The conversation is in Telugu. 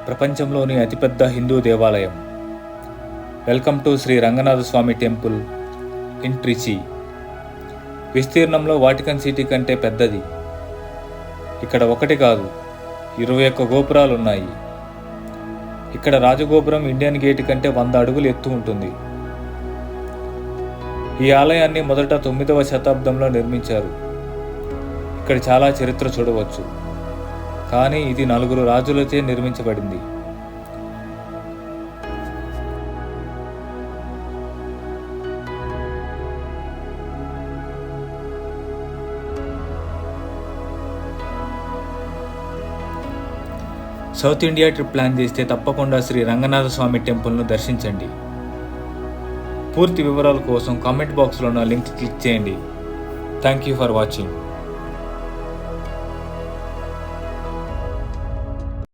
ప్రపంచంలోని అతిపెద్ద హిందూ దేవాలయం. Welcome to Shri Ranganatha Swamy temple in Trichy. విస్తీర్ణంలో వాటికన్ సిటీ కంటే పెద్దది. ఇక్కడ ఒకటి కాదు, 21 గోపురాలు ఉన్నాయి. ఇక్కడ రాజగోపురం ఇండియన్ గేట్ కంటే 100 అడుగులు ఎత్తు ఉంటుంది. ఈ ఆలయాన్ని మొదట 9వ శతాబ్దంలో నిర్మించారు. ఇక్కడ చాలా చరిత్ర చూడవచ్చు, కానీ ఇది 4 రాజులచే నిర్మించబడింది. సౌత్ ఇండియా ట్రిప్ ప్లాన్ చేస్తే తప్పకుండా శ్రీ రంగనాథ స్వామి టెంపుల్ను దర్శించండి. పూర్తి వివరాల కోసం కామెంట్ బాక్స్లో ఉన్న లింక్ క్లిక్ చేయండి. Thank you for watching.